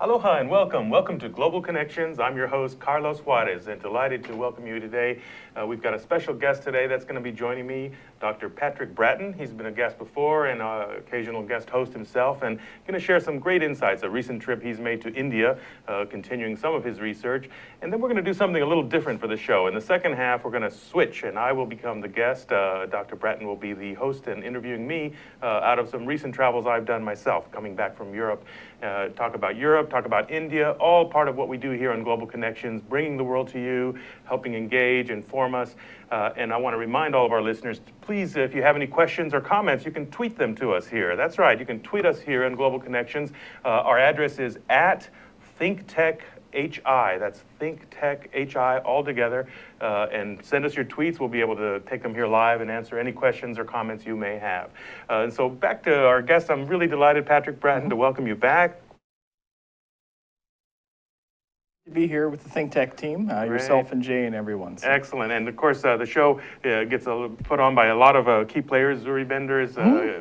Aloha and welcome. Welcome to Global Connections. I'm your host, Carlos Juarez, and delighted to welcome you today. We've got a special guest today that's going to be joining me, Dr. Patrick Bratton. He's been a guest before and occasional guest host himself, and going to share some great insights, a recent trip he's made to India, continuing some of his research. And then we're going to do something a little different for the show. In the second half, we're going to switch, and I will become the guest. Dr. Bratton will be the host and interviewing me out of some recent travels I've done myself, coming back from Europe. Talk about Europe, talk about India, all part of what we do here on Global Connections, bringing the world to you, helping engage, inform us. And I want to remind all of our listeners, please, if you have any questions or comments, you can tweet them to us here. That's right, you can tweet us here on Global Connections. Our address is at ThinkTech HI. That's ThinkTech HI all together. And send us your tweets. We'll be able to take them here live and answer any questions or comments you may have. And so back to our guest, I'm really delighted, Patrick Bratton, to welcome you back. To be here with the ThinkTech team, yourself and Jay and everyone. So. Excellent. And of course, the show gets put on by a lot of key players, Zuri vendors,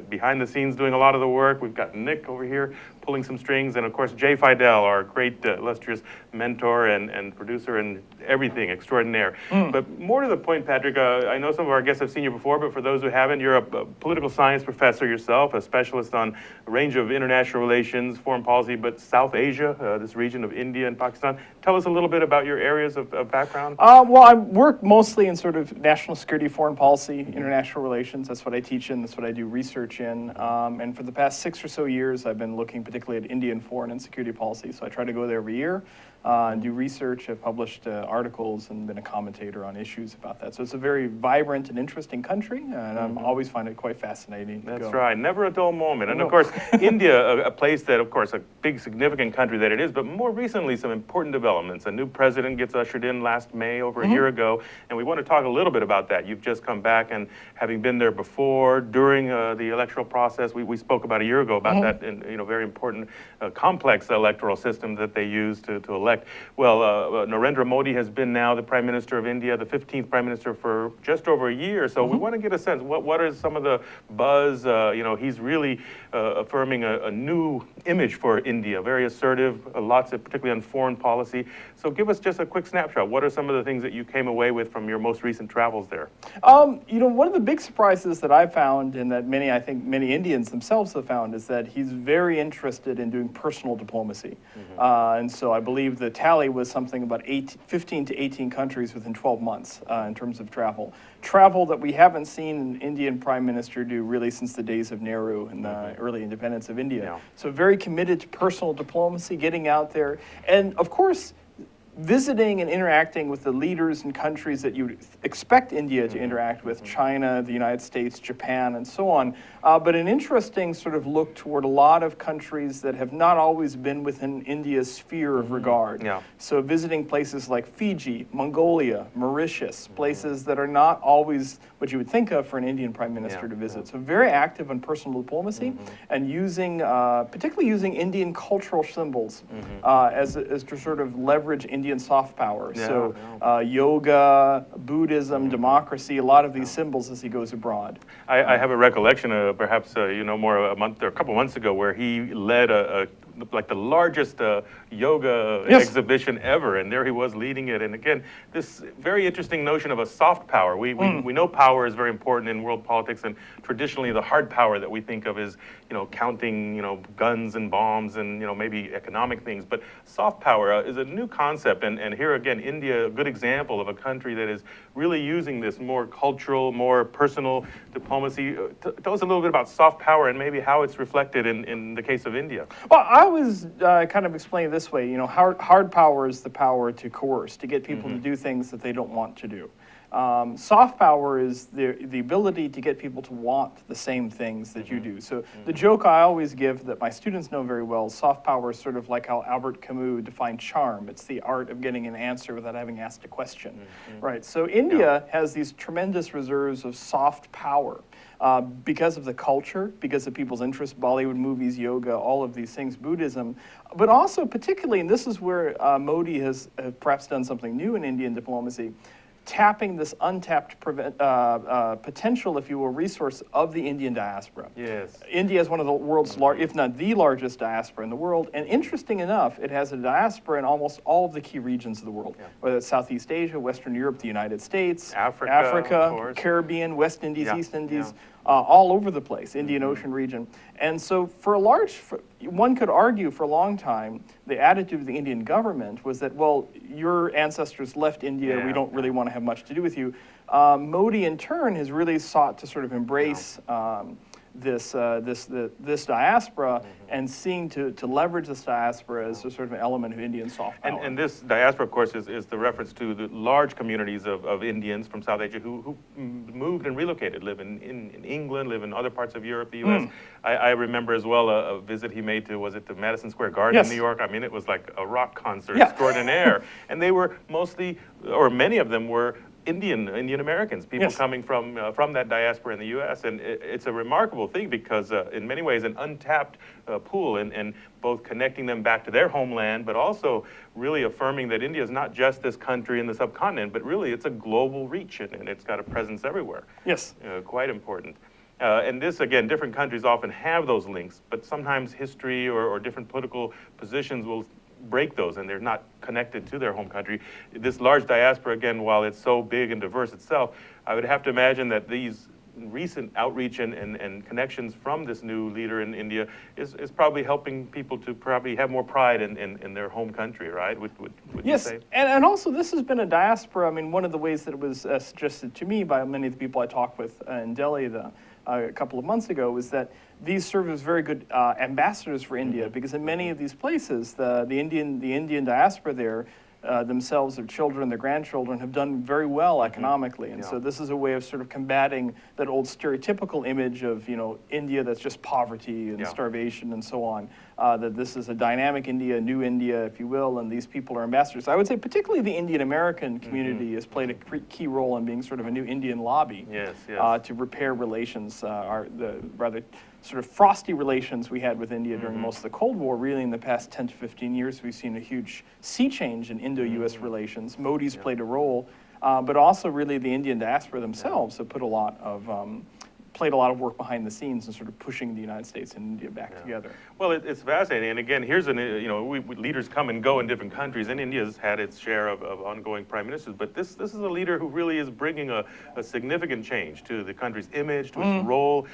behind the scenes doing a lot of the work. We've got Nick over here pulling some strings, and of course, Jay Fidel, our great illustrious mentor and producer and everything extraordinaire. But more to the point, Patrick, I know some of our guests have seen you before, but for those who haven't, you're a political science professor yourself, a specialist on a range of international relations, foreign policy, but South Asia, this region of India and Pakistan. Tell us a little bit about your areas of background. Well, I work mostly in sort of national security, foreign policy, international relations. That's what I teach in. That's what I do research in. And for the past 6 or so years, I've been looking particularly at Indian foreign and security policy. So I try to go there every year and do research. I've published articles and been a commentator on issues about that. So it's a very vibrant and interesting country, and I always find it quite fascinating. That's right. Never a dull moment. And of course, India, a place that, of course, a big, significant country that it is, but more recently, some important developments. A new president gets ushered in last May, over a year ago, and we want to talk a little bit about that. You've just come back, and having been there before, during the electoral process, we spoke about a year ago about that, and very important, complex electoral system that they use to elect. Well, Narendra Modi has been now the Prime Minister of India, the 15th Prime Minister for just over a year. So we want to get a sense, what is some of the buzz? He's really affirming a new image for India, very assertive, lots of, particularly on foreign policy. So give us just a quick snapshot. What are some of the things that you came away with from your most recent travels there? One of the big surprises that I found, and that I think many Indians themselves have found, is that he's very interested in doing personal diplomacy. And so I believe the tally was something about 15 to 18 countries within 12 months in terms of travel. Travel that we haven't seen an Indian Prime Minister do really since the days of Nehru and the early independence of India. Yeah. So very committed to personal diplomacy, getting out there. And of course, visiting and interacting with the leaders in countries that you'd expect India to interact with, China, the United States, Japan, and so on. But an interesting sort of look toward a lot of countries that have not always been within India's sphere of regard. Yeah. So visiting places like Fiji, Mongolia, Mauritius, places that are not always what you would think of for an Indian Prime Minister to visit. So very active on personal diplomacy and using, particularly using Indian cultural symbols as to sort of leverage Indian soft power. Yoga, Buddhism, democracy, a lot of these symbols as he goes abroad. I have a recollection of perhaps more a month or a couple months ago where he led like the largest yoga exhibition ever, and there he was leading it. And again, this very interesting notion of a soft power. We know power is very important in world politics, and traditionally the hard power that we think of is counting guns and bombs and maybe economic things. But soft power is a new concept, and here again, India, a good example of a country that is really using this more cultural, more personal diplomacy. Tell us a little bit about soft power and maybe how it's reflected in the case of India. Well, I always kind of explain it this way. Hard power is the power to coerce, to get people to do things that they don't want to do. Soft power is the ability to get people to want the same things that you do. So the joke I always give that my students know very well, soft power is sort of like how Albert Camus defined charm. It's the art of getting an answer without having asked a question, right? So India has these tremendous reserves of soft power. Because of the culture, because of people's interests, Bollywood movies, yoga, all of these things, Buddhism, but also particularly, and this is where Modi has perhaps done something new in Indian diplomacy, tapping this untapped potential, if you will, resource of the Indian diaspora. Yes. India is one of the world's if not the largest diaspora in the world, and interesting enough, it has a diaspora in almost all of the key regions of the world, whether it's Southeast Asia, Western Europe, the United States, Africa, Caribbean, West Indies, East Indies, yeah. all over the place, Indian Ocean region. And so one could argue for a long time, the attitude of the Indian government was that, well, your ancestors left India, we don't really want to have much to do with you. Modi, in turn, has really sought to sort of embrace this diaspora and seeing to leverage this diaspora as a sort of an element of Indian soft power. And this diaspora, of course, is the reference to the large communities of Indians from South Asia who moved and relocated, live in England, live in other parts of Europe, the U.S. I remember as well a visit he made to, was it the Madison Square Garden in New York? I mean, it was like a rock concert extraordinaire. And they were mostly, or many of them were, Indian Americans, people coming from that diaspora in the U.S. And it's a remarkable thing because in many ways an untapped pool and both connecting them back to their homeland, but also really affirming that India is not just this country in the subcontinent, but really it's a global reach and it's got a presence everywhere. Yes. Quite important. And this, again, different countries often have those links, but sometimes history or different political positions will break those and they're not connected to their home country. This large diaspora, again, while it's so big and diverse itself, I would have to imagine that these recent outreach and connections from this new leader in India is probably helping people to probably have more pride in their home country, right? Would you say? And also this has been a diaspora. I mean, one of the ways that it was suggested to me by many of the people I talked with in Delhi a couple of months ago was that these serve as very good ambassadors for India, because in many of these places, the Indian diaspora there themselves, their children, their grandchildren have done very well economically. And so this is a way of sort of combating that old stereotypical image of, India that's just poverty and starvation and so on. That this is a dynamic India, new India, if you will, and these people are ambassadors. I would say particularly the Indian American community has played a key role in being sort of a new Indian lobby to repair relations, the rather sort of frosty relations we had with India during most of the Cold War. Really, in the past 10 to 15 years, we've seen a huge sea change in Indo-U.S. relations. Modi's played a role, but also really the Indian diaspora themselves have played a lot of work behind the scenes in sort of pushing the United States and India back together. Well, it's fascinating. And again, here's leaders come and go in different countries, and India's had its share of ongoing prime ministers. But this is a leader who really is bringing a significant change to the country's image, to its role,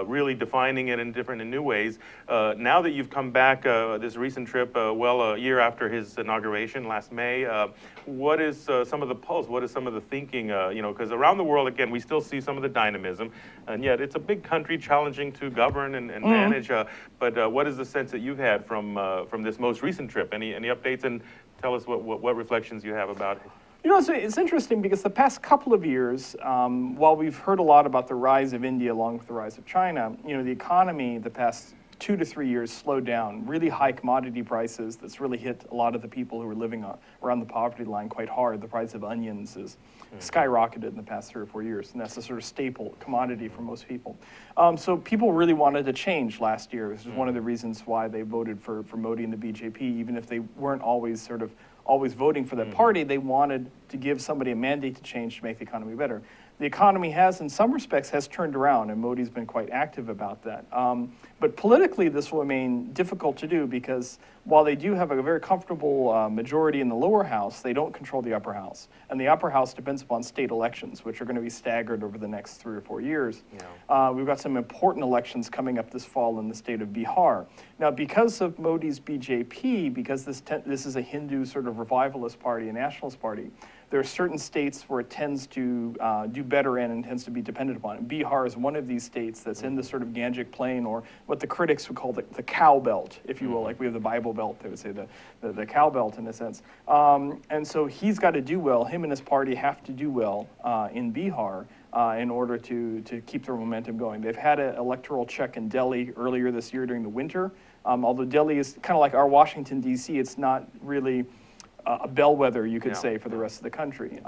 really defining it in different and new ways. Now that you've come back this recent trip, a year after his inauguration last May, what is some of the pulse? What is some of the thinking? Because around the world, again, we still see some of the dynamism, and yet it's a big country, challenging to govern and manage. But what is the sense that you've had from this most recent trip? Any updates, and tell us what reflections you have about it. It's interesting because the past couple of years, while we've heard a lot about the rise of India along with the rise of China, the economy the past 2 to 3 years slowed down. Really high commodity prices that's really hit a lot of the people who are living around the poverty line quite hard. The price of onions is skyrocketed in the past 3 or 4 years, and that's a sort of staple commodity for most people. So people really wanted to change last year. This is one of the reasons why they voted for Modi and the BJP, even if they weren't always voting for that party. They wanted to give somebody a mandate to change to make the economy better. The economy has, in some respects, has turned around, and Modi's been quite active about that. But politically, this will remain difficult to do because while they do have a very comfortable majority in the lower house, they don't control the upper house. And the upper house depends upon state elections, which are going to be staggered over the next 3 or 4 years. We've got some important elections coming up this fall in the state of Bihar. Now, because of Modi's BJP, because this is a Hindu sort of revivalist party, a nationalist party, there are certain states where it tends to do better in and tends to be dependent upon it. Bihar is one of these states that's in the sort of Gangic Plain, or what the critics would call the cow belt, if you will. Like we have the Bible Belt, they would say the cow belt in a sense. And so he's got to do well. Him and his party have to do well in Bihar in order to keep their momentum going. They've had an electoral check in Delhi earlier this year during the winter. Although Delhi is kind of like our Washington, D.C., it's not really a bellwether, you could say, for the rest of the country.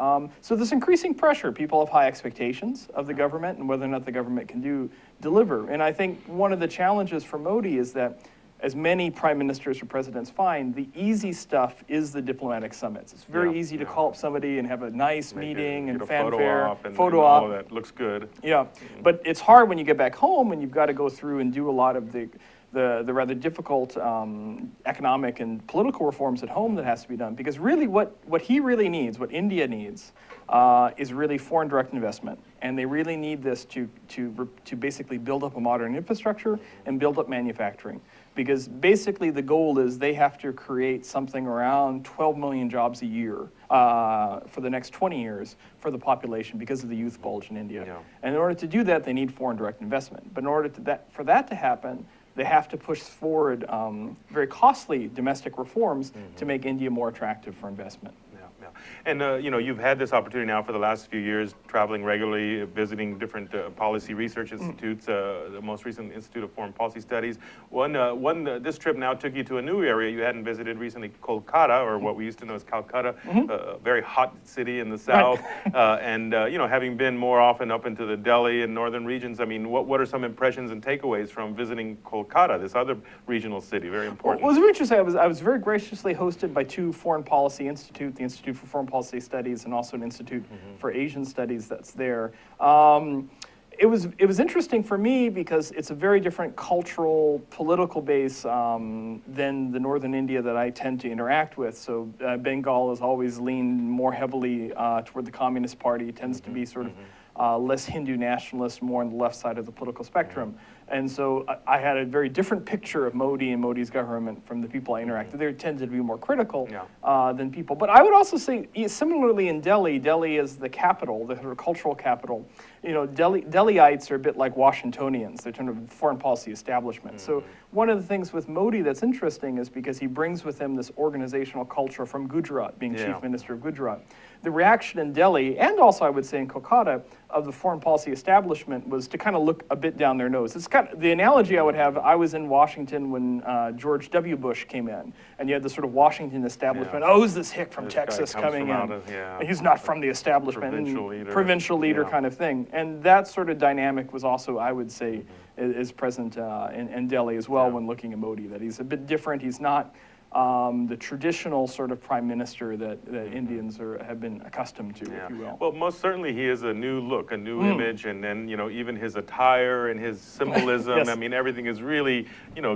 So there's increasing pressure. People have high expectations of the government and whether or not the government can deliver. And I think one of the challenges for Modi is that as many prime ministers or presidents find, the easy stuff is the diplomatic summits. It's very easy to call up somebody and have a nice meeting and fanfare, photo op, and all of that looks good. Yeah, but it's hard when you get back home and you've got to go through and do a lot of the rather difficult economic and political reforms at home that has to be done. Because really what he really needs, what India needs, is really foreign direct investment. And they really need this to basically build up a modern infrastructure and build up manufacturing. Because basically the goal is they have to create something around 12 million jobs a year for the next 20 years for the population because of the youth bulge in India. Yeah. And in order to do that, they need foreign direct investment. But in order for that to happen, they have to push forward very costly domestic reforms to make India more attractive for investment. And you've had this opportunity now for the last few years, traveling regularly, visiting different policy research institutes, the most recent Institute of Foreign Policy Studies. This trip now took you to a new area you hadn't visited recently, Kolkata, or what we used to know as Calcutta, a very hot city in the south. Right. And having been more often up into the Delhi and northern regions, I mean, what are some impressions and takeaways from visiting Kolkata, this other regional city, very important? Well, it was very interesting. I was very graciously hosted by two foreign policy institutes, the Institute for Foreign Policy Studies and also an Institute for Asian Studies that's there. It was interesting for me because it's a very different cultural, political base than the northern India that I tend to interact with. So Bengal has always leaned more heavily toward the Communist Party. It tends to be sort of less Hindu nationalist, more on the left side of the political spectrum. And so I had a very different picture of Modi and Modi's government from the people I interacted with. They tended to be more critical than people. But I would also say, similarly in Delhi, Delhi is the capital, the sort of cultural capital. Delhiites are a bit like Washingtonians. They're kind of foreign policy establishment. So one of the things with Modi that's interesting is because he brings with him this organizational culture from Gujarat, being chief minister of Gujarat. The reaction in Delhi, and also I would say in Kolkata, of the foreign policy establishment was to kind of look a bit down their nose. It's kind of, the analogy I would have, I was in Washington when George W. Bush came in, and you had this sort of Washington establishment. Oh, who's this hick from Texas coming in? He's not from the establishment. Provincial leader kind of thing. And that sort of dynamic was also, I would say, is present in Delhi as well when looking at Modi, that he's a bit different. He's not the traditional sort of prime minister that Indians have been accustomed to, if you will. Well, most certainly he is a new look, a new image, and then, even his attire and his symbolism, I mean, everything is really,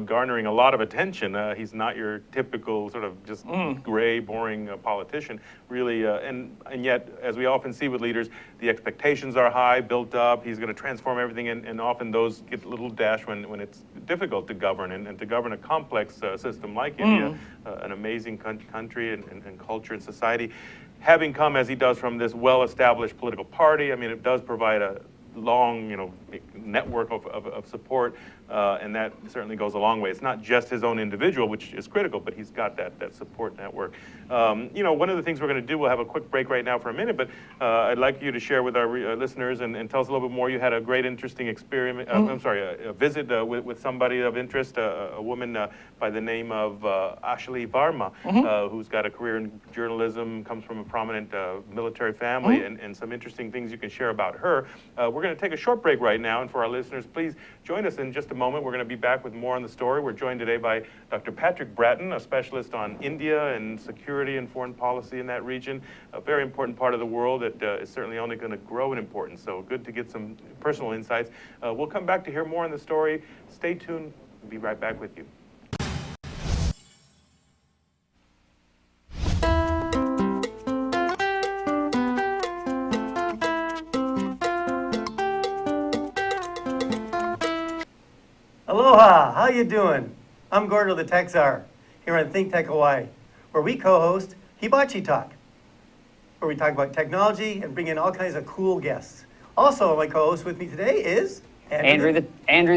garnering a lot of attention. He's not your typical sort of just gray, boring politician, really, and yet, as we often see with leaders, the expectations are high, built up. He's going to transform everything, and often those get a little dash when it's difficult to govern, and to govern a complex system like India. An amazing country and culture and society. Having come as he does from this well-established political party, I mean, it does provide a long, network of support, and that certainly goes a long way. It's not just his own individual, which is critical, but he's got that support network. One of the things we're going to do, we'll have a quick break right now for a minute, but I'd like you to share with our listeners and tell us a little bit more. You had a great, interesting experiment. A visit with somebody of interest, a woman by the name of Ashley Varma, who's got a career in journalism, comes from a prominent military family, and some interesting things you can share about her. We're going to take a short break right now, and for our listeners, please join us in just a moment. We're going to be back with more on the story. We're joined today by Dr. Patrick Bratton, a specialist on India and security and foreign policy in that region, a very important part of the world that is certainly only going to grow in importance. So good to get some personal insights. We'll come back to hear more on the story. Stay tuned. We'll be right back with you. Aloha, how you doing? I'm Gordo the Tech Czar, here on ThinkTech Hawaii, where we co-host Hibachi Talk, where we talk about technology and bring in all kinds of cool guests. Also, my co-host with me today is Andrew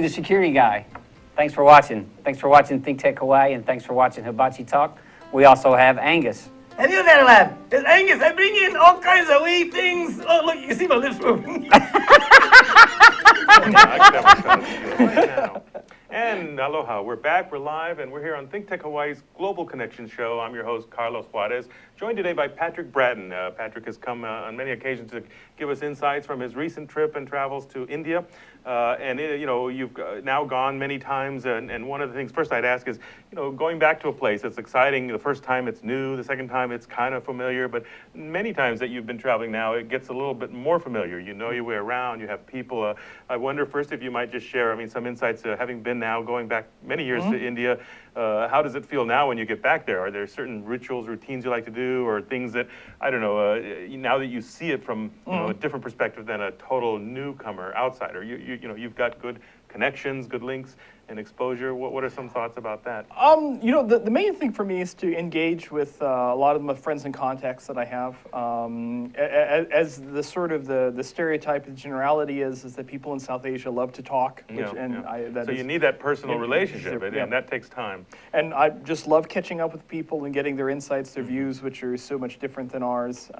the security guy. Thanks for watching. Thanks for watching ThinkTech Hawaii, and thanks for watching Hibachi Talk. We also have Angus. And you there, lad. It's Angus. I bring in all kinds of wee things. Oh, look, you can see my lips moving. And aloha, we're back, we're live, and we're here on ThinkTech Hawaii's Global Connection Show. I'm your host, Carlos Juarez, joined today by Patrick Bratton. Patrick has come on many occasions to give us insights from his recent trip and travels to India. And you've now gone many times, and one of the things first I'd ask is, going back to a place that's exciting. The first time it's new, the second time it's kind of familiar, but many times that you've been traveling now, it gets a little bit more familiar. You know your way around. You have people. I wonder first if you might just share, some insights, having been now going back many years to India. How does it feel now when you get back there? Are there certain rituals, routines you like to do, or things that, I don't know, now that you see it from a different perspective than a total newcomer, outsider, you've got good connections, good links, and exposure. What are some thoughts about that? The main thing for me is to engage with a lot of my friends and contacts that I have. As the sort of the stereotype, the generality is that people in South Asia love to talk. So you need that personal relationship, and that takes time. And I just love catching up with people and getting their insights, their views, which are so much different than ours.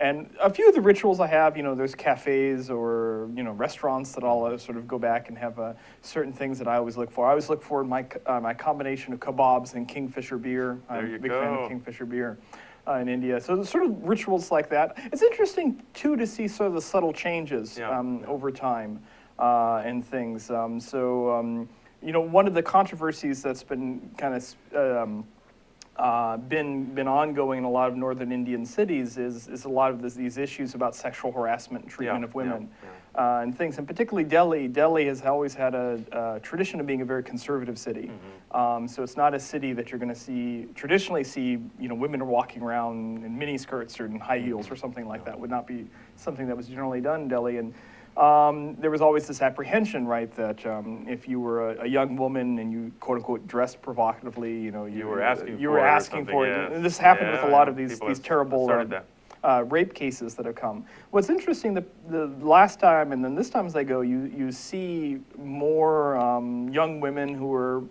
And a few of the rituals I have, there's cafes or, restaurants that I'll sort of go back and have certain things that I always look for. I always look for my combination of kebabs and Kingfisher beer. I'm a big fan of Kingfisher beer in India. So there's sort of rituals like that. It's interesting, too, to see sort of the subtle changes over time and things. One of the controversies that's been kind of been ongoing in a lot of northern Indian cities is a lot of these issues about sexual harassment and treatment of women and things, and particularly Delhi. Delhi has always had a tradition of being a very conservative city. So it's not a city that you're going to traditionally see, women are walking around in mini skirts or in high heels or something like that. Would not be something that was generally done in Delhi. And there was always this apprehension, right, that if you were a young woman and you quote unquote dressed provocatively, you were asking for it. Yes. And this happened with a lot of these People terrible rape cases that have come. What's interesting, the last time and then this time as I go, you see more young women who are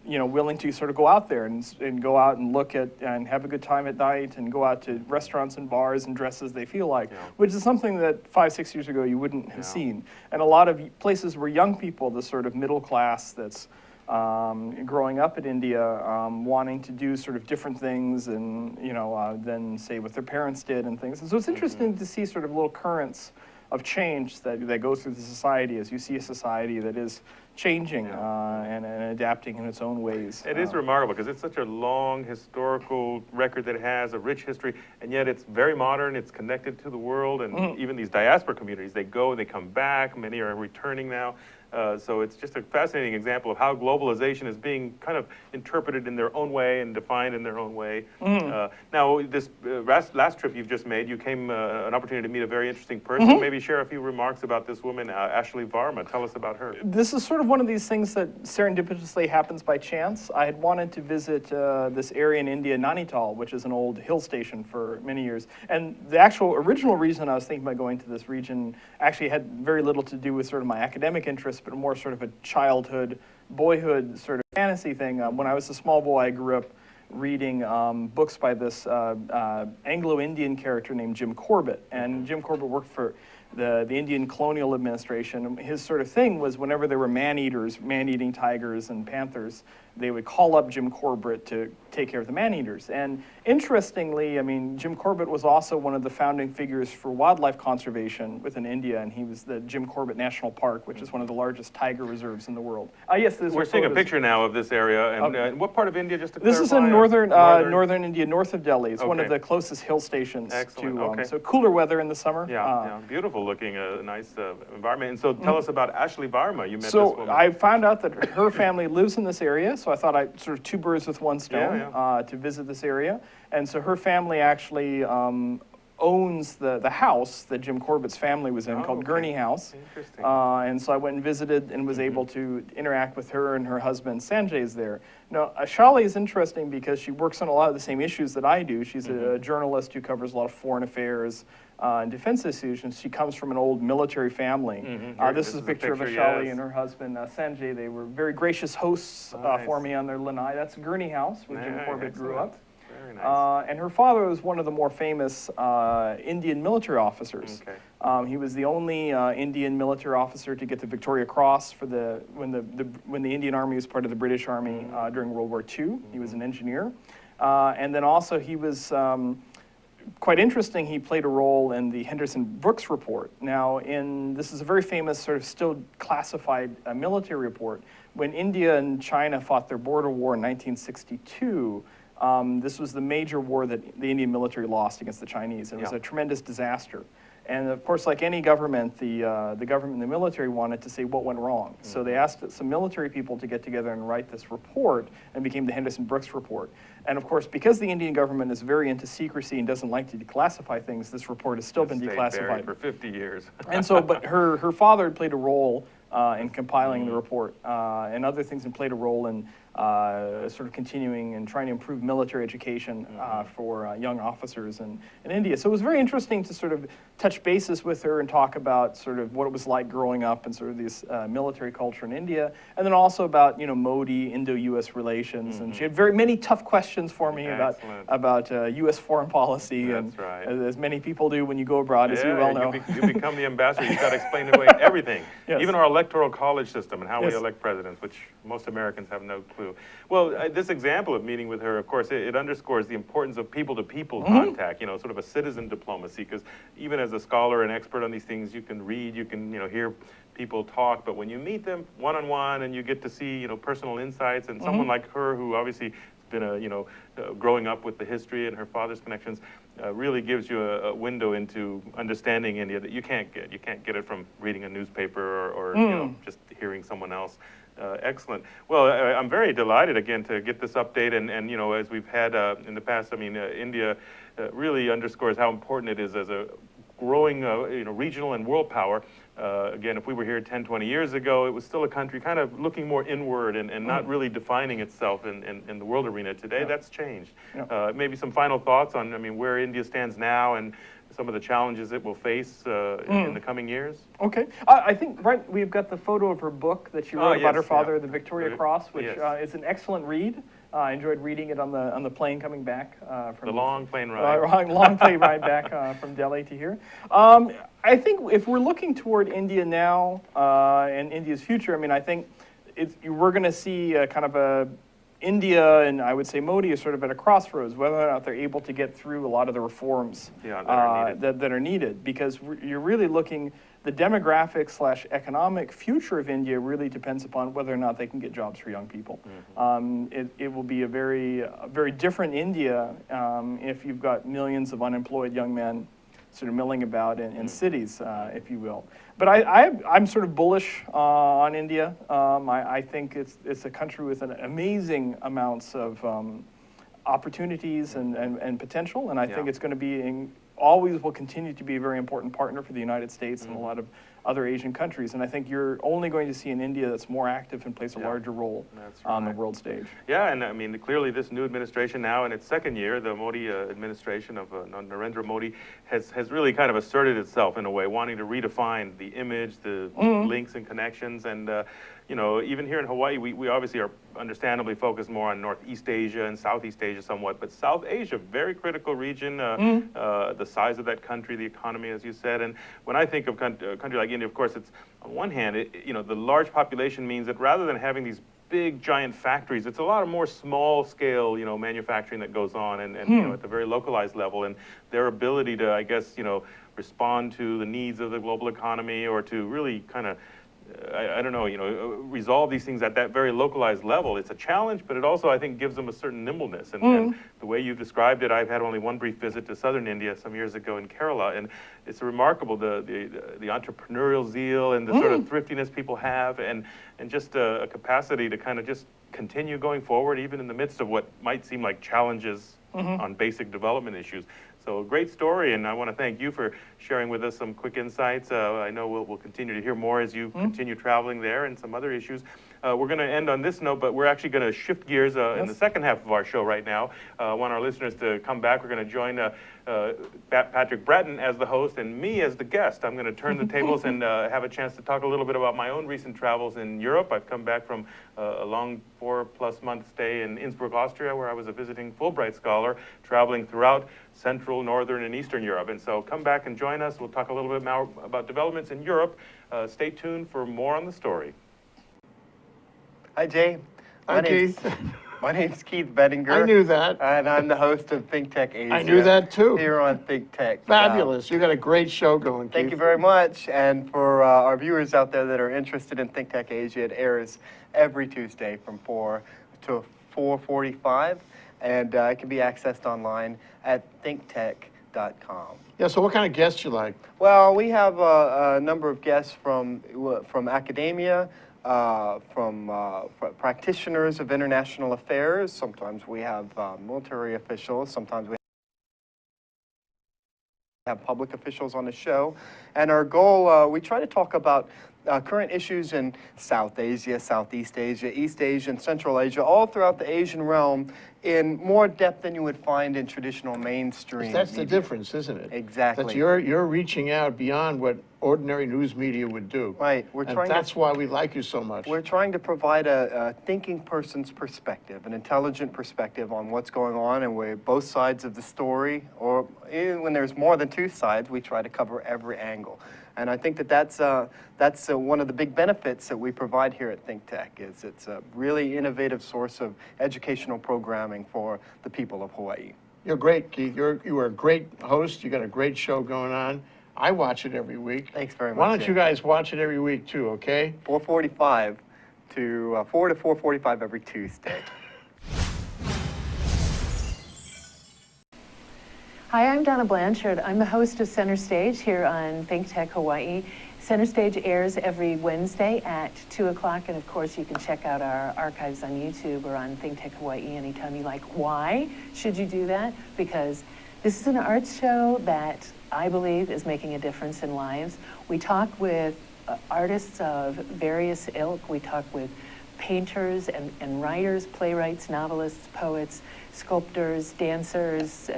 willing to sort of go out there and go out and look at and have a good time at night and go out to restaurants and bars and dress as they feel like, which is something that 5-6 years ago you wouldn't have seen. And a lot of places where young people, the sort of middle class that's growing up in India, wanting to do sort of different things and, than say what their parents did and things. And so it's interesting to see sort of little currents of change that go through the society as you see a society that is changing and adapting in its own ways. It is remarkable because it's such a long historical record that it has, a rich history, and yet it's very modern, it's connected to the world, and even these diaspora communities, they go, they come back, many are returning now. So it's just a fascinating example of how globalization is being kind of interpreted in their own way and defined in their own way. Now, this last trip you've just made, you came an opportunity to meet a very interesting person. Maybe share a few remarks about this woman, Ashley Varma. Tell us about her. This is sort of one of these things that serendipitously happens by chance. I had wanted to visit this area in India, Nainital, which is an old hill station for many years. And the actual original reason I was thinking about going to this region actually had very little to do with sort of my academic interests, but more sort of a childhood, boyhood sort of fantasy thing. When I was a small boy, I grew up reading books by this Anglo-Indian character named Jim Corbett. And Jim Corbett worked for the Indian colonial administration. His sort of thing was whenever there were man-eaters, man-eating tigers and panthers, they would call up Jim Corbett to take care of the man-eaters. And interestingly, Jim Corbett was also one of the founding figures for wildlife conservation within India, and he was the Jim Corbett National Park, which is one of the largest tiger reserves in the world. Yes, we're seeing a picture now of this area, and what part of India, just to clarify? This is in northern India, north of Delhi. It's one of the closest hill stations. Excellent. So cooler weather in the summer. Beautiful looking, nice environment. And so tell us about Ashley Varma. You met this woman. So I found out that her family lives in this area, so I thought I'd sort of two birds with one stone to visit this area. And so her family actually owns the house that Jim Corbett's family was in, called Gurney House. Interesting. And so I went and visited and was able to interact with her and her husband Sanjay's there. Now, Ashali is interesting because she works on a lot of the same issues that I do. She's a journalist who covers a lot of foreign affairs and defense issues, and she comes from an old military family. This is a picture of Ashali and her husband Sanjay. They were very gracious hosts for me on their lanai. That's Gurney House, where Jim Corbett grew up. Very nice. And her father was one of the more famous Indian military officers. He was the only Indian military officer to get the Victoria Cross for when the Indian Army was part of the British Army during World War II. He was an engineer. And then also he was quite interesting, he played a role in the Henderson-Brooks report. Now, this is a very famous, sort of still classified military report. When India and China fought their border war in 1962, this was the major war that the Indian military lost against the Chinese. It was a tremendous disaster. And of course, like any government, the government and the military wanted to say what went wrong. So they asked some military people to get together and write this report, and became the Henderson-Brooks report. And of course, because the Indian government is very into secrecy and doesn't like to declassify things, this report has still been declassified for 50 years. And so, but her father had played a role in compiling the report, and other things, and played a role in sort of continuing and trying to improve military education for young officers in India. So it was very interesting to sort of touch bases with her and talk about sort of what it was like growing up and sort of this military culture in India, and then also about, you know, Modi, Indo-U.S. relations. And she had very many tough questions for me about U.S. foreign policy. That's and right. as many people do when you go abroad, as you well know. You become the ambassador. You've got to explain away everything, even our electoral college system and how we elect presidents, which most Americans have no clue. Well, this example of meeting with her, of course, it underscores the importance of people-to-people contact, you know, sort of a citizen diplomacy, because even as a scholar and expert on these things, you can read, you can, you know, hear people talk, but when you meet them one-on-one and you get to see, you know, personal insights, and someone like her who obviously has been you know, growing up with the history and her father's connections, really gives you a window into understanding India that you can't get. You can't get it from reading a newspaper or you know, just hearing someone else. Excellent. Well, I'm very delighted again to get this update, and you know, as we've had in the past, I mean, India really underscores how important it is as a growing you know, regional and world power. Again, if we were here 10, 20 years ago, it was still a country kind of looking more inward and not really defining itself in the world arena. Today, that's changed. Maybe some final thoughts on, I mean, where India stands now and some of the challenges it will face in the coming years? Okay. I think, right, we've got the photo of her book that she wrote about her father, the Victoria Cross, which is an excellent read. I enjoyed reading it on the plane coming back from the long plane ride. Long plane ride back from Delhi to here. I think if we're looking toward India now and India's future, I mean, I think we're going to see kind of a India, and I would say Modi, is sort of at a crossroads, whether or not they're able to get through a lot of the reforms that are needed, because you're really looking, the demographic/economic future of India really depends upon whether or not they can get jobs for young people. It will be a very different India if you've got millions of unemployed young men sort of milling about in cities, if you will. But I'm sort of bullish on India. I think it's a country with an amazing amounts of opportunities and potential, and I think it's going to be always will continue to be a very important partner for the United States and a lot of other Asian countries. And I think you're only going to see an India that's more active and plays a larger role on the world stage. Yeah, and I mean, clearly this new administration now in its second year, the Modi administration of Narendra Modi has really kind of asserted itself in a way, wanting to redefine the image, the links and connections. And you know, even here in Hawaii, we obviously are understandably focused more on Northeast Asia and Southeast Asia somewhat, but South Asia, very critical region, the size of that country, the economy, as you said. And when I think of a country like India, of course, it's on one hand, you know, the large population means that rather than having these big giant factories, it's a lot of more small scale, you know, manufacturing that goes on, and you know, at the very localized level, and their ability to, I guess, you know, respond to the needs of the global economy, or to really kind of I don't know, you know, resolve these things at that very localized level. It's a challenge, but it also, I think, gives them a certain nimbleness. And the way you've described it, I've had only one brief visit to southern India some years ago in Kerala, and it's remarkable the entrepreneurial zeal and the sort of thriftiness people have, and just a capacity to kind of just continue going forward, even in the midst of what might seem like challenges on basic development issues. So a great story, and I want to thank you for sharing with us some quick insights. I know we'll continue to hear more as you continue traveling there and some other issues. We're going to end on this note, but we're actually going to shift gears in the second half of our show right now. I want our listeners to come back. We're going to join Patrick Bratton as the host and me as the guest. I'm going to turn the tables and have a chance to talk a little bit about my own recent travels in Europe. I've come back from a long 4+ month stay in Innsbruck, Austria, where I was a visiting Fulbright scholar, traveling throughout Central, Northern, and Eastern Europe. And so come back and join us. We'll talk a little bit more about developments in Europe. Stay tuned for more on the story. Hi, Jay. Hi, Keith. My name's Keith Bettinger. I knew that. And I'm the host of ThinkTech Asia. I knew that too. Here on ThinkTech. Fabulous. You got a great show going, Keith. Thank you very much. And for our viewers out there that are interested in ThinkTech Asia, it airs every Tuesday from 4 to 4:45, and it can be accessed online at thinktech.com. Yeah, so what kind of guests you like? Well, we have a number of guests from academia, from practitioners of international affairs. Sometimes we have military officials. Sometimes we have public officials on the show. And our goal, we try to talk about current issues in South Asia, Southeast Asia, East Asia, and Central Asia, all throughout the Asian realm in more depth than you would find in traditional mainstream That's the media. difference, isn't it? Exactly. That you're reaching out beyond what ordinary news media would do. Right. That's why we like you so much. We're trying to provide a thinking person's perspective, an intelligent perspective on what's going on, and we're both sides of the story, or even when there's more than two sides, we try to cover every angle. And I think that's one of the big benefits that we provide here at ThinkTech. Is it's a really innovative source of educational programming for the people of Hawaii. You're great, Keith. You are a great host. You got a great show going on. I watch it every week. Thanks very much. Why don't you guys watch it every week too, okay? 4:45 to 4 to 4:45 every Tuesday. Hi, I'm Donna Blanchard. I'm the host of Center Stage here on ThinkTech Hawaii. Center Stage airs every Wednesday at 2 o'clock, and of course you can check out our archives on YouTube or on ThinkTech Hawaii anytime you like. Why should you do that? Because this is an arts show that I believe is making a difference in lives. We talk with artists of various ilk. We talk with painters and writers, playwrights, novelists, poets, sculptors, dancers,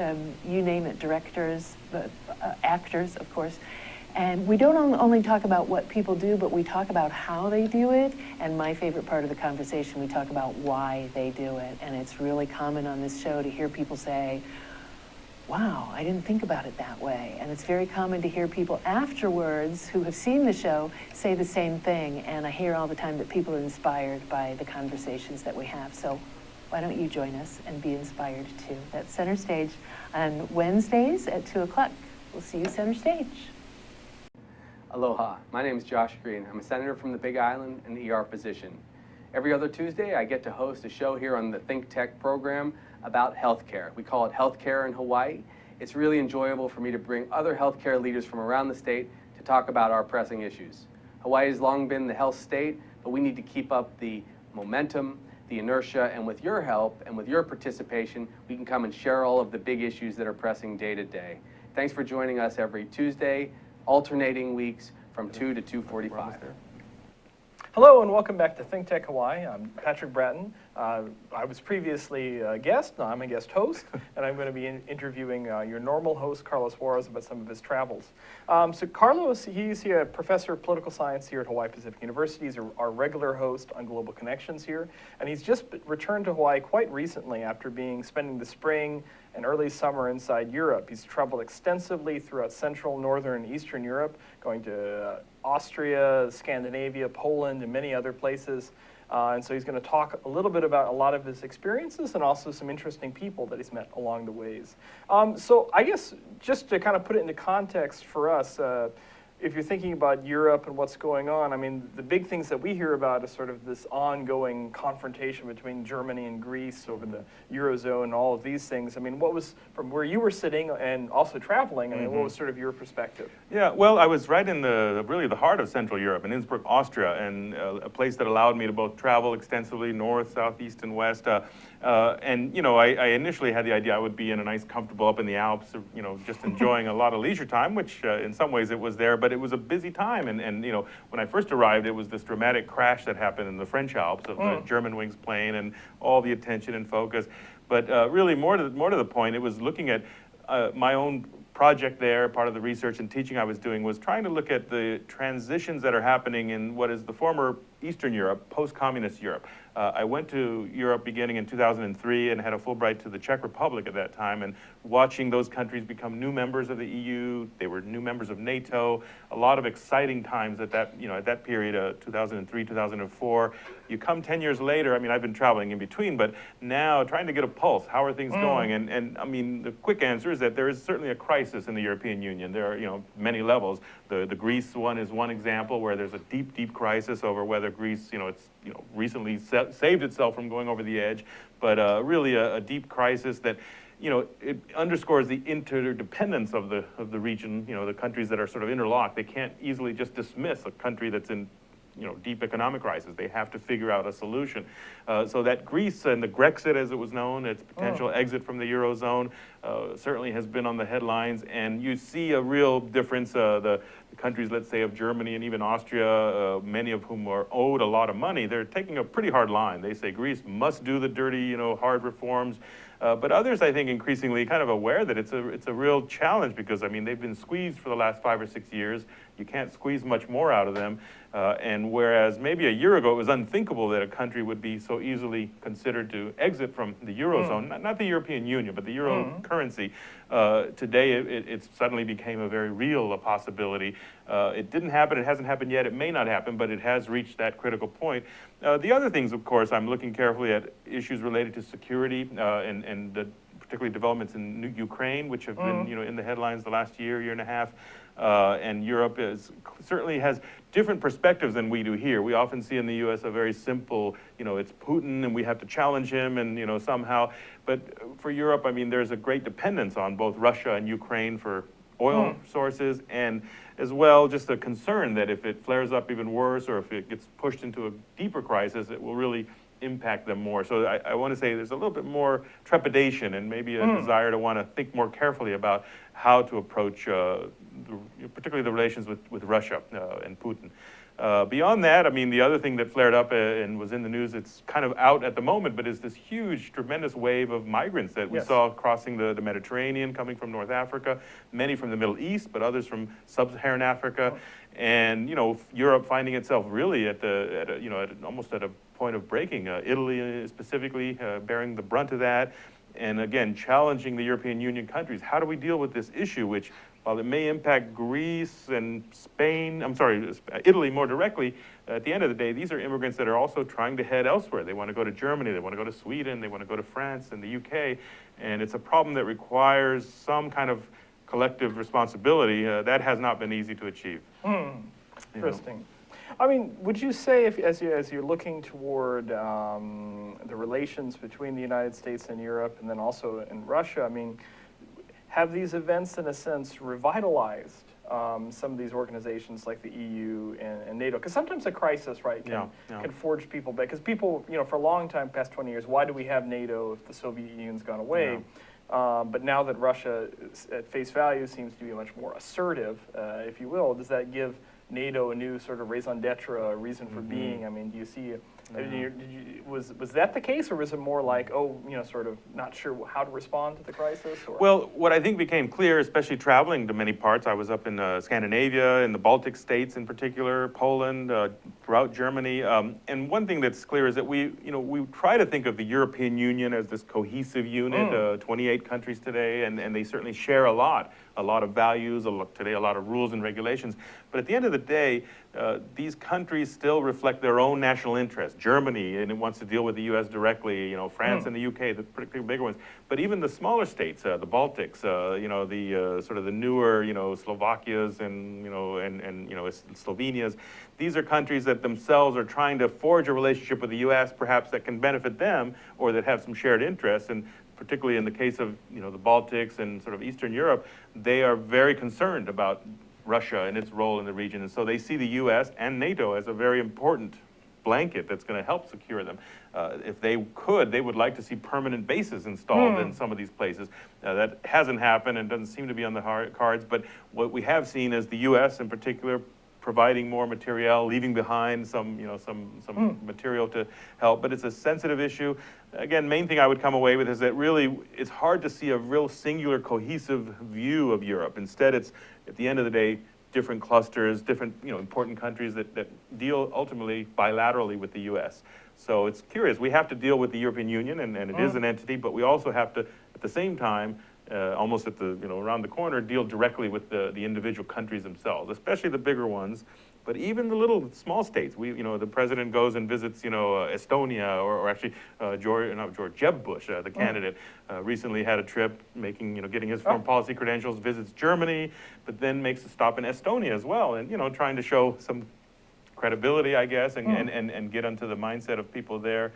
you name it, directors, actors, of course. And we don't only talk about what people do, but we talk about how they do it. And my favorite part of the conversation, we talk about why they do it. And it's really common on this show to hear people say, wow, I didn't think about it that way. And it's very common to hear people afterwards who have seen the show say the same thing. And I hear all the time that people are inspired by the conversations that we have. So why don't you join us and be inspired too? That's Center Stage on Wednesdays at 2 o'clock. We'll see you Center Stage. Aloha, my name is Josh Green. I'm a senator from the Big Island and ER physician. Every other Tuesday, I get to host a show here on the ThinkTech program about healthcare. We call it Healthcare in Hawaii. It's really enjoyable for me to bring other healthcare leaders from around the state to talk about our pressing issues. Hawaii has long been the health state, but we need to keep up the momentum, the inertia, and with your help and with your participation, we can come and share all of the big issues that are pressing day to day. Thanks for joining us every Tuesday, alternating weeks from 2 to 2:45. Hello and welcome back to ThinkTech Hawaii. I'm Patrick Bratton. I was previously a guest, now I'm a guest host, and I'm going to be interviewing your normal host, Carlos Juarez, about some of his travels. So Carlos, he's a professor of political science here at Hawaii Pacific University. He's our regular host on Global Connections here, and he's just returned to Hawaii quite recently after spending the spring and early summer inside Europe. He's traveled extensively throughout Central, Northern, and Eastern Europe, going to Austria, Scandinavia, Poland, and many other places. And so he's going to talk a little bit about a lot of his experiences and also some interesting people that he's met along the ways. So I guess just to kind of put it into context for us, if you're thinking about Europe and what's going on, I mean, the big things that we hear about is sort of this ongoing confrontation between Germany and Greece over the Eurozone and all of these things. I mean, what was, from where you were sitting and also traveling, I mean, what was sort of your perspective? Yeah, well, I was right in really the heart of Central Europe, in Innsbruck, Austria, and a place that allowed me to both travel extensively north, south, east, and west. And, you know, I initially had the idea I would be in a nice, comfortable up in the Alps, you know, just enjoying a lot of leisure time, which in some ways it was there, but it was a busy time. And you know, when I first arrived, it was this dramatic crash that happened in the French Alps of the Germanwings plane and all the attention and focus. But really, more to the point, it was looking at my own project there. Part of the research and teaching I was doing was trying to look at the transitions that are happening in what is the former Eastern Europe, post-communist Europe. I went to Europe beginning in 2003 and had a Fulbright to the Czech Republic at that time, and watching those countries become new members of the EU, they were new members of NATO, a lot of exciting times at that period, 2003, 2004. You come 10 years later, I mean, I've been traveling in between, but now trying to get a pulse, how are things going? And I mean, the quick answer is that there is certainly a crisis in the European Union. There are, many levels. The Greece one is one example where there's a deep, deep crisis over whether Greece, it's, recently saved itself from going over the edge, but really a deep crisis that, it underscores the interdependence of the region, the countries that are sort of interlocked. They can't easily just dismiss a country that's in deep economic crisis. They have to figure out a solution. So that Greece and the Grexit, as it was known, its potential exit from the Eurozone, certainly has been on the headlines. And you see a real difference. The countries, let's say, of Germany and even Austria, many of whom are owed a lot of money, they're taking a pretty hard line. They say Greece must do the dirty, hard reforms. But others, I think, increasingly kind of aware that it's a real challenge because, I mean, they've been squeezed for the last 5 or 6 years. You can't squeeze much more out of them. And whereas maybe a year ago it was unthinkable that a country would be so easily considered to exit from the Eurozone, not the European Union, but the Euro currency, today it suddenly became a very real possibility. It didn't happen, it hasn't happened yet, it may not happen, but it has reached that critical point. The other things, of course, I'm looking carefully at issues related to security and particularly developments in Ukraine, which have been in the headlines the last year and a half. And Europe certainly has different perspectives than we do here. We often see in the U.S. a very simple, it's Putin and we have to challenge him and, somehow. But for Europe, I mean, there's a great dependence on both Russia and Ukraine for oil sources, and as well just a concern that if it flares up even worse or if it gets pushed into a deeper crisis, it will really impact them more. So I want to say there's a little bit more trepidation and maybe a desire to want to think more carefully about how to approach particularly the relations with Russia and Putin. Beyond that, I mean, the other thing that flared up and was in the news, it's kind of out at the moment, but is this huge, tremendous wave of migrants that we saw crossing the Mediterranean, coming from North Africa, many from the Middle East, but others from sub-Saharan Africa. And, Europe finding itself really almost at a point of breaking. Italy specifically bearing the brunt of that. And again, challenging the European Union countries. How do we deal with this issue, which, while it may impact Greece and Italy more directly, at the end of the day, these are immigrants that are also trying to head elsewhere. They want to go to Germany, they want to go to Sweden, they want to go to France and the UK. And it's a problem that requires some kind of collective responsibility. That has not been easy to achieve. Interesting. I mean, would you say, as you're looking toward the relations between the United States and Europe, and then also in Russia, I mean, have these events, in a sense, revitalized some of these organizations like the EU and NATO? Because sometimes a crisis, right, can forge people back. Because people, for a long time, past 20 years, why do we have NATO if the Soviet Union's gone away? But now that Russia, at face value, seems to be much more assertive, if you will, does that give NATO a new sort of raison d'etre, a reason for being? I mean, do you see, was that the case, or was it more like, sort of not sure how to respond to the crisis? Or? Well, what I think became clear, especially traveling to many parts, I was up in Scandinavia, in the Baltic states in particular, Poland, throughout Germany, and one thing that's clear is that we try to think of the European Union as this cohesive unit, 28 countries today, and they certainly share a lot of values, a lot of rules and regulations. But at the end of the day, these countries still reflect their own national interests. Germany, and it wants to deal with the U.S. directly, France and the UK, the particularly bigger ones. But even the smaller states, the Baltics, the sort of the newer, Slovakias and Slovenias, these are countries that themselves are trying to forge a relationship with the U.S., perhaps that can benefit them or that have some shared interests. And particularly in the case of the Baltics and sort of Eastern Europe, they are very concerned about Russia and its role in the region. And so they see the U.S. and NATO as a very important blanket that's going to help secure them. If they could, they would like to see permanent bases installed in some of these places. That hasn't happened and doesn't seem to be on the cards, but what we have seen is the U.S. in particular providing more material, leaving behind some material to help. But it's a sensitive issue. Again, main thing I would come away with is that really it's hard to see a real singular cohesive view of Europe. Instead, it's, at the end of the day, different clusters, different important countries that deal ultimately bilaterally with the U.S. So it's curious. We have to deal with the European Union, and it is an entity, but we also have to, at the same time, almost at the around the corner, deal directly with the individual countries themselves, especially the bigger ones. But even the little small states, the president goes and visits, Estonia, or actually Jeb Bush, the candidate, recently had a trip getting his foreign policy credentials, visits Germany, but then makes a stop in Estonia as well, and trying to show some credibility, I guess, and get onto the mindset of people there.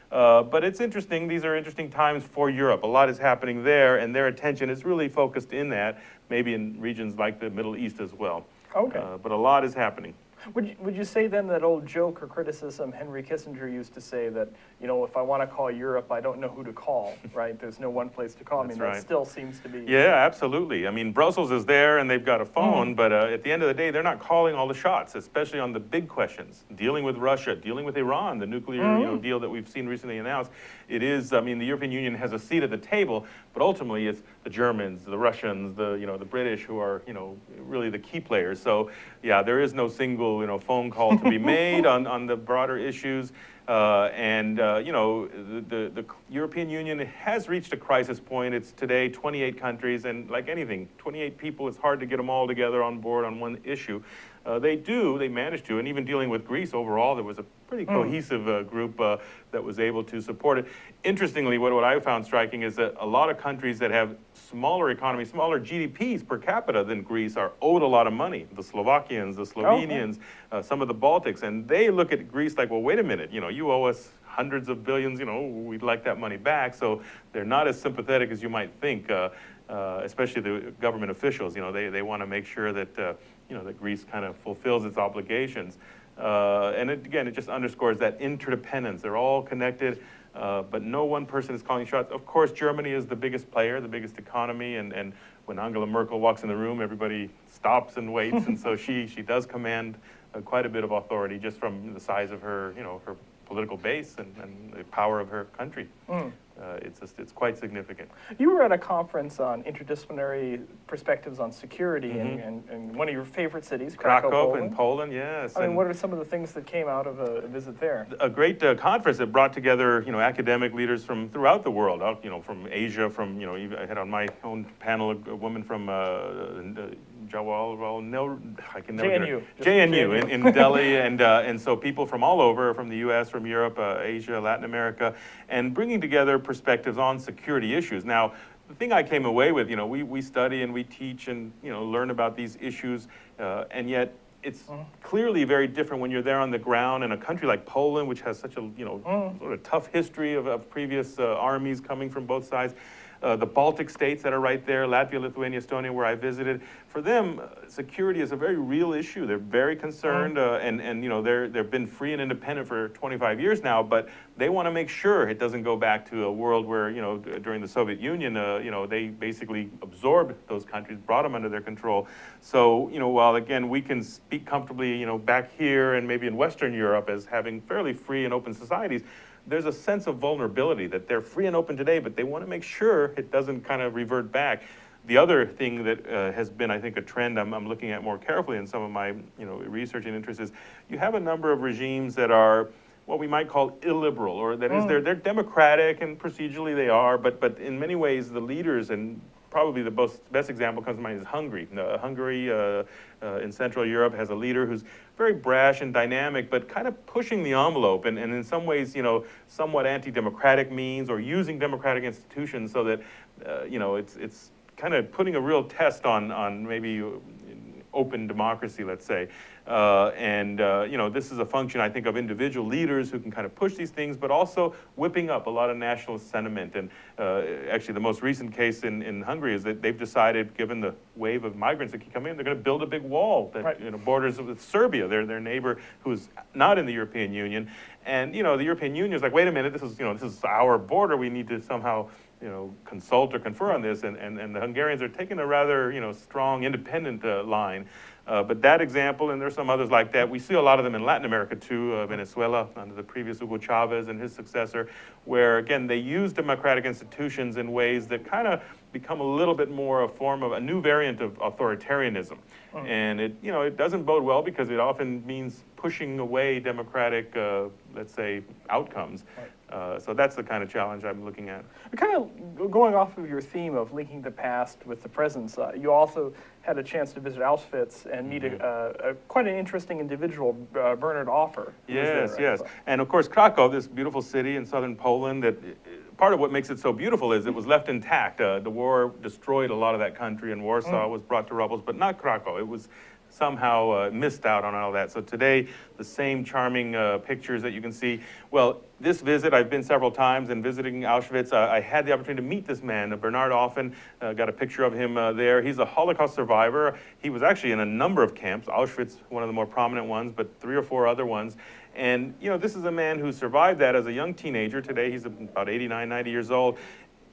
But it's interesting. These are interesting times for Europe. A lot is happening there, and their attention is really focused in that, maybe in regions like the Middle East as well. Okay. But a lot is happening. Would you say then that old joke or criticism Henry Kissinger used to say that, if I want to call Europe, I don't know who to call, right? There's no one place to call. That's that right. still seems to be... Yeah, absolutely. I mean, Brussels is there and they've got a phone, but at the end of the day, they're not calling all the shots, especially on the big questions, dealing with Russia, dealing with Iran, the nuclear deal that we've seen recently announced. It is, the European Union has a seat at the table, but ultimately it's the Germans, the Russians, the British who are, really the key players. So, yeah, there is no single, phone call to be made on the broader issues. The European Union has reached a crisis point. It's today 28 countries, and like anything, 28 people, it's hard to get them all together on board on one issue. They managed to, and even dealing with Greece overall, there was a pretty cohesive group that was able to support it. Interestingly, what I found striking is that a lot of countries that have smaller economies, smaller GDPs per capita than Greece are owed a lot of money. The Slovakians, the Slovenians, some of the Baltics, and they look at Greece like, well, wait a minute, you owe us hundreds of billions, we'd like that money back. So they're not as sympathetic as you might think, especially the government officials. They want to make sure that, that Greece kind of fulfills its obligations. And it just underscores that interdependence. They're all connected, but no one person is calling shots. Of course, Germany is the biggest player, the biggest economy, and when Angela Merkel walks in the room, everybody stops and waits, and so she does command quite a bit of authority just from the size of her, her political base and the power of her country. It's quite significant. You were at a conference on interdisciplinary perspectives on security in one of your favorite cities, Krakow in Poland, yes. I mean, what are some of the things that came out of a visit there? A great conference that brought together, academic leaders from throughout the world, from Asia, even I had on my own panel a woman from JNU in Delhi, and so people from all over, from the U.S., from Europe, Asia, Latin America, and bringing together perspectives on security issues. Now, the thing I came away with, we study and we teach and learn about these issues, and yet it's clearly very different when you're there on the ground in a country like Poland, which has such a sort of tough history of previous armies coming from both sides. The Baltic states that are right there, Latvia, Lithuania, Estonia, where I visited, for them, security is a very real issue. They're very concerned, and they've been free and independent for 25 years now, but they want to make sure it doesn't go back to a world where, during the Soviet Union, they basically absorbed those countries, brought them under their control. So, while again, we can speak comfortably, back here and maybe in Western Europe as having fairly free and open societies, there's a sense of vulnerability that they're free and open today, but they want to make sure it doesn't kind of revert back. The other thing that has been, I think, a trend I'm looking at more carefully in some of my research and interests is you have a number of regimes that are what we might call illiberal, or that is they're democratic and procedurally they are, but in many ways the leaders, and probably the best example comes to mind is Hungary. Hungary in Central Europe has a leader who's very brash and dynamic, but kind of pushing the envelope, and in some ways, somewhat anti-democratic means, or using democratic institutions so that, it's kind of putting a real test on maybe open democracy, let's say. This is a function, I think, of individual leaders who can kind of push these things, but also whipping up a lot of nationalist sentiment. And actually, the most recent case in Hungary is that they've decided, given the wave of migrants that keep coming in, they're going to build a big wall that borders with Serbia, their neighbor who's not in the European Union. And, the European Union is like, wait a minute, this is our border. We need to somehow, consult or confer on this. And the Hungarians are taking a rather, strong, independent line. But that example, and there's some others like that, we see a lot of them in Latin America too, Venezuela under the previous Hugo Chavez and his successor, where again, they use democratic institutions in ways that kind of become a little bit more a form of a new variant of authoritarianism. And it doesn't bode well because it often means pushing away democratic, let's say, outcomes. So that's the kind of challenge I'm looking at. Kind of going off of your theme of linking the past with the present, you also had a chance to visit Auschwitz and meet quite an interesting individual, Bernard Offer. Yes, yes. And of course, Krakow, this beautiful city in southern Poland, that part of what makes it so beautiful is it was left intact. The war destroyed a lot of that country, and Warsaw was brought to rubble, but not Krakow. It was somehow missed out on all that. So today, the same charming pictures that you can see. Well, this visit, I've been several times, and visiting Auschwitz, I had the opportunity to meet this man, Bernard Offen. Got a picture of him there. He's a Holocaust survivor. He was actually in a number of camps, Auschwitz, one of the more prominent ones, but 3 or 4 other ones. And, this is a man who survived that as a young teenager. Today, he's about 89, 90 years old.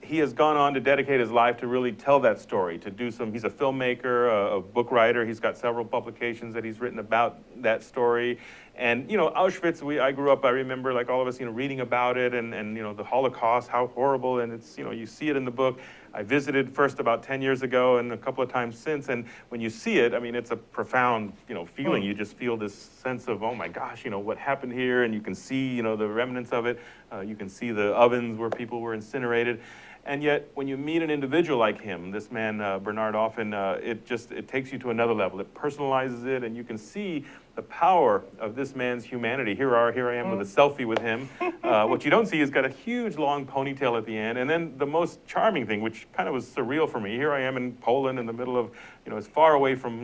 He has gone on to dedicate his life to really tell that story, to do he's a filmmaker, a book writer. He's got several publications that he's written about that story. And, Auschwitz, I grew up, I remember, like all of us, reading about it and the Holocaust, how horrible, and it's, you see it in the book. I visited first about 10 years ago and a couple of times since, and when you see it, I mean, it's a profound, feeling. You just feel this sense of, oh my gosh, what happened here, and you can see, the remnants of it. You can see the ovens where people were incinerated. And yet, when you meet an individual like him, this man, Bernard Offen, it takes you to another level. It personalizes it, and you can see the power of this man's humanity. Here I am with a selfie with him. What you don't see is got a huge, long ponytail at the end. And then the most charming thing, which kind of was surreal for me, here I am in Poland in the middle of, as far away from,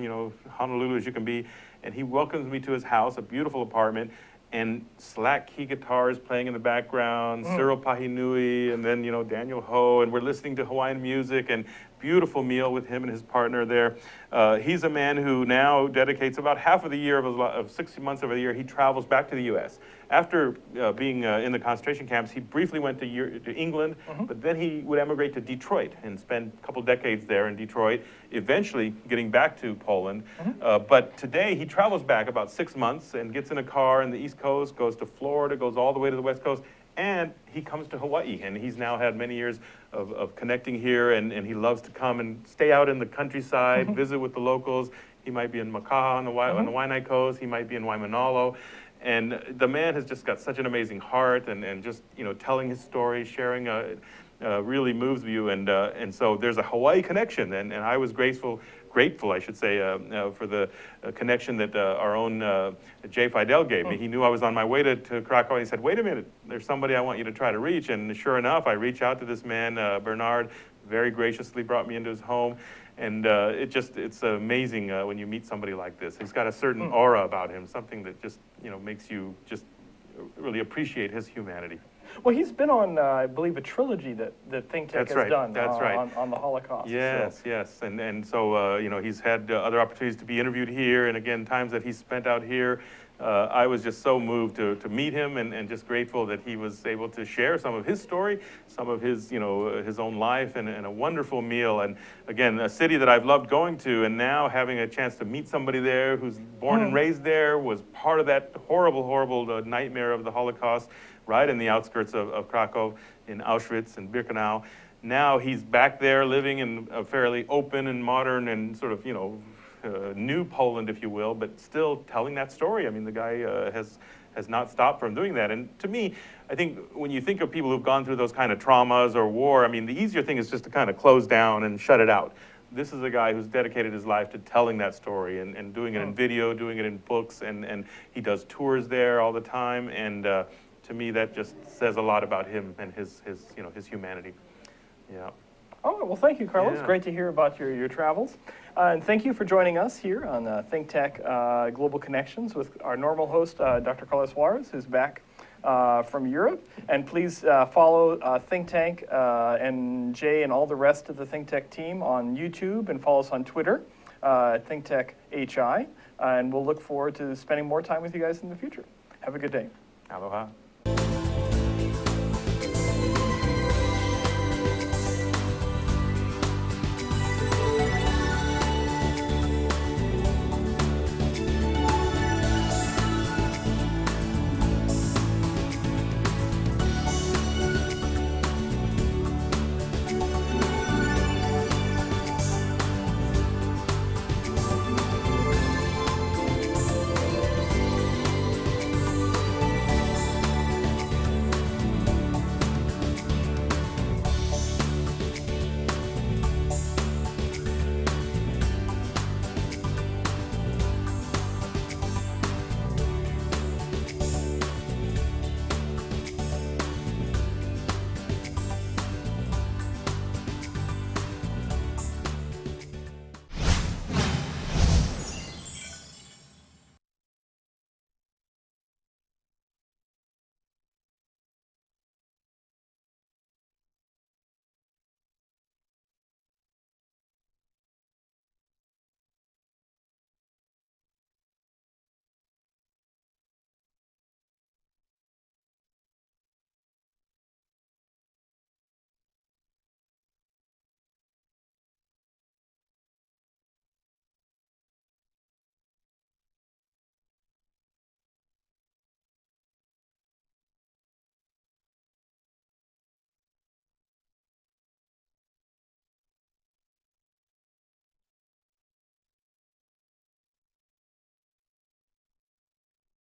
Honolulu as you can be, and he welcomes me to his house, a beautiful apartment, and slack key guitars playing in the background, Cyril Pahinui, and then, Daniel Ho, and we're listening to Hawaiian music, and beautiful meal with him and his partner there. He's a man who now dedicates about half of the year of 60 months of the year, he travels back to the U.S. After being in the concentration camps, he briefly went to England, but then he would emigrate to Detroit and spend a couple decades there in Detroit, eventually getting back to Poland. But today he travels back about 6 months and gets in a car in the East Coast, goes to Florida, goes all the way to the West Coast, and he comes to Hawaii. And he's now had many years of connecting here, and he loves to come and stay out in the countryside, visit with the locals. He might be in Makaha on the Waianae Coast, he might be in Waimanalo. And the man has just got such an amazing heart, and just, telling his story, sharing, really moves you. And so there's a Hawaii connection, and I was grateful, I should say, for the connection that our own Jay Fidel gave me. He knew I was on my way to Krakow, and he said, wait a minute, there's somebody I want you to try to reach. And sure enough, I reach out to this man, Bernard, very graciously brought me into his home. And it's amazing when you meet somebody like this. He's got a certain aura about him, something that just, makes you just really appreciate his humanity. Well, he's been on, I believe, a trilogy that ThinkTech has done on the Holocaust. Yes, yes. And so, he's had other opportunities to be interviewed here, and again, times that he's spent out here. I was just so moved to meet him, and just grateful that he was able to share some of his story, some of his, his own life, and a wonderful meal. And again, a city that I've loved going to, and now having a chance to meet somebody there who's born and raised there, was part of that horrible, horrible nightmare of the Holocaust, right in the outskirts of Krakow, in Auschwitz and Birkenau. Now he's back there living in a fairly open and modern and sort of, new Poland, if you will, but still telling that story. I mean, the guy has not stopped from doing that. And to me, I think when you think of people who've gone through those kind of traumas or war, I mean, the easier thing is just to kind of close down and shut it out. This is a guy who's dedicated his life to telling that story and doing it in video, doing it in books, and he does tours there all the time. And to me, that just says a lot about him and his humanity. Yeah. Oh, well, thank you, Carlos. Yeah. Great to hear about your travels. And thank you for joining us here on ThinkTech Global Connections with our normal host, Dr. Carlos Juarez, who's back from Europe. And please follow ThinkTech and Jay and all the rest of the ThinkTech team on YouTube, and follow us on Twitter, ThinkTech HI. And we'll look forward to spending more time with you guys in the future. Have a good day. Aloha.